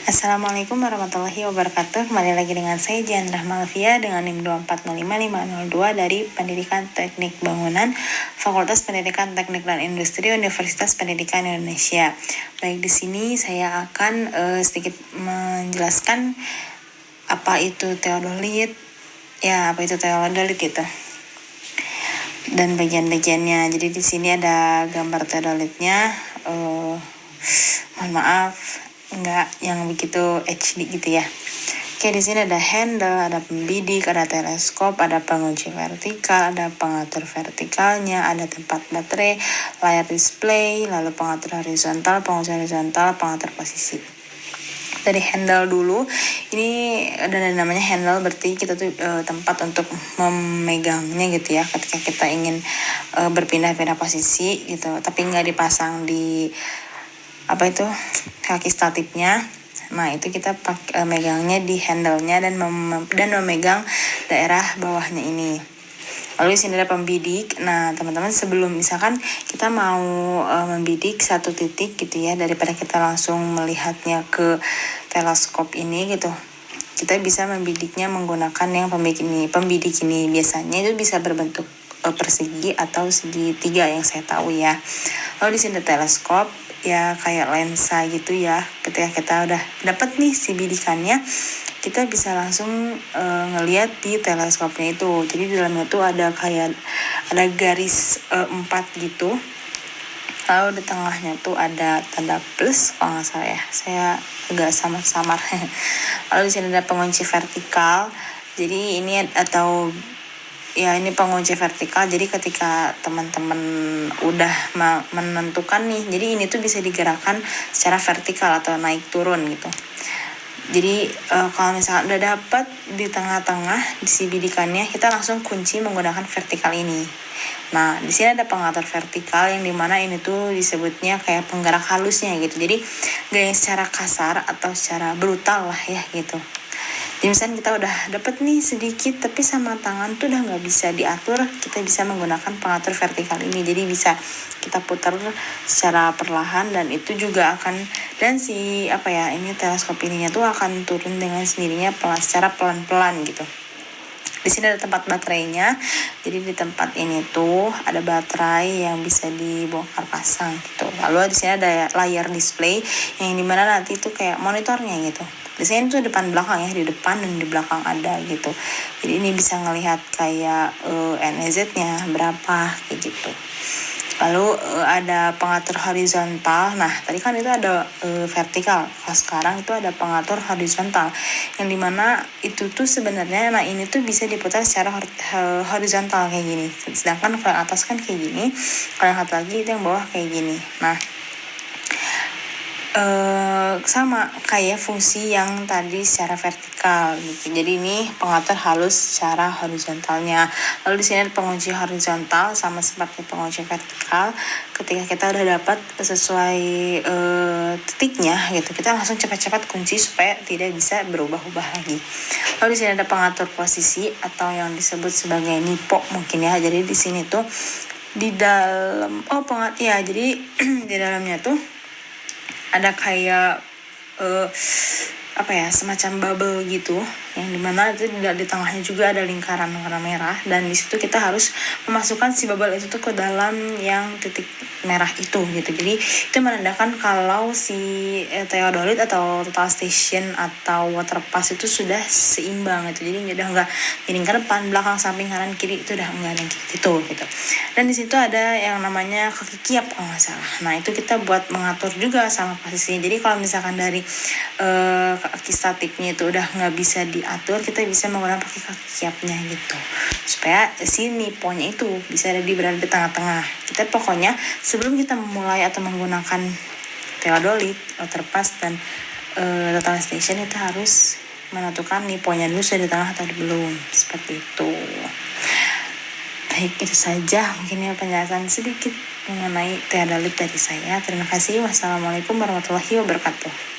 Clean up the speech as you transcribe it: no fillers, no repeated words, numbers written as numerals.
Assalamualaikum warahmatullahi wabarakatuh. Kembali lagi dengan saya Jian Rahmalvia dengan NIM 2405502 dari Pendidikan Teknik Bangunan Fakultas Pendidikan Teknik dan Industri Universitas Pendidikan Indonesia. Baik, di sini saya akan sedikit menjelaskan apa itu teodolit. Apa itu teodolit gitu. Dan bagian-bagiannya. Jadi di sini ada gambar teodolitnya. Mohon maaf, enggak yang begitu HD gitu ya. Oke, di sini ada handle, ada pembidik, ada teleskop, ada pengunci vertikal, ada pengatur vertikalnya, ada tempat baterai, layar display, lalu pengatur horizontal, pengatur posisi. Dari handle dulu, ini ada namanya handle, berarti kita tuh tempat untuk memegangnya gitu ya, ketika kita ingin berpindah-pindah posisi gitu, tapi nggak dipasang di kaki statifnya. Nah, itu kita megangnya di handle-nya dan memegang daerah bawahnya ini. Lalu di sini ada pembidik. Nah, teman-teman, sebelum misalkan kita mau membidik satu titik gitu ya, daripada kita langsung melihatnya ke teleskop ini gitu, kita bisa membidiknya menggunakan yang pembidik ini. Biasanya itu bisa berbentuk persegi atau segitiga yang saya tahu ya. Lalu di sini teleskop, ya kayak lensa gitu ya. Ketika kita udah dapat nih si bidikannya, kita bisa langsung ngelihat di teleskopnya itu. Jadi di dalamnya tuh ada garis 4 gitu. Lalu di tengahnya tuh ada tanda plus kalau nggak salah ya. Saya agak samar-samar. Lalu di sini ada pengunci vertikal. Jadi ini ini pengunci vertikal. Jadi ketika teman-teman udah menentukan nih, jadi ini tuh bisa digerakkan secara vertikal atau naik turun gitu. Jadi kalau misalnya udah dapat di tengah-tengah di si bidikannya, kita langsung kunci menggunakan vertikal ini. Nah, di sini ada pengatur vertikal yang dimana ini tuh disebutnya kayak penggerak halusnya gitu. Jadi gak yang secara kasar atau secara brutal lah ya gitu. Jadi misalnya kita udah dapet nih sedikit, tapi sama tangan tuh udah nggak bisa diatur, kita bisa menggunakan pengatur vertikal ini. Jadi bisa kita putar secara perlahan, dan itu juga akan, dan ini teleskop ininya tuh akan turun dengan sendirinya secara pelan-pelan gitu. Di sini ada tempat baterainya. Jadi di tempat ini tuh ada baterai yang bisa dibongkar pasang gitu. Lalu di sini ada layar display yang dimana nanti tuh kayak monitornya gitu. Di sini tuh depan belakang ya, di depan dan di belakang ada gitu. Jadi ini bisa ngelihat kayak NEZ-nya berapa kayak gitu. Lalu ada pengatur horizontal. Nah, tadi kan itu ada vertikal. Kalau sekarang itu ada pengatur horizontal, yang dimana itu tuh sebenarnya, nah ini tuh bisa diputar secara horizontal kayak gini. Sedangkan kalau yang atas kan kayak gini, kalau yang satu lagi itu yang bawah kayak gini. Nah, sama kayak fungsi yang tadi secara vertikal gitu. Jadi ini pengatur halus secara horizontalnya. Lalu di sini ada pengunci horizontal, sama seperti pengunci vertikal. Ketika kita udah dapat sesuai titiknya gitu, kita langsung cepat-cepat kunci supaya tidak bisa berubah-ubah lagi. Lalu di sini ada pengatur posisi atau yang disebut sebagai nipo mungkin ya. Jadi di sini tuh di dalam jadi di dalamnya tuh ada kayak semacam bubble gitu, yang dimana itu di tengahnya juga ada lingkaran warna merah, dan di situ kita harus memasukkan si bubble itu tuh ke dalam yang titik merah itu gitu. Jadi itu menandakan kalau si theodolit atau total station atau water pass itu sudah seimbang gitu. Jadi udah nggak miring ke depan, belakang, samping, kanan, kiri, itu udah nggak ada gitu. Dan di situ ada yang namanya kaki kiap kalau nggak salah. Nah, itu kita buat mengatur juga sama posisinya. Jadi kalau misalkan dari kaki statiknya itu udah nggak bisa diatur, kita bisa menggunakan pakai kaki kiapnya gitu, supaya si niponya itu bisa berada di tengah-tengah. Kita pokoknya sebelum kita memulai atau menggunakan theodolit, water pass, dan total station, itu harus menentukan niponya dulu sudah di tengah atau belum, seperti itu. Baik, itu saja mungkin ya penjelasan sedikit mengenai theodolit dari saya. Terima kasih. Wassalamualaikum warahmatullahi wabarakatuh.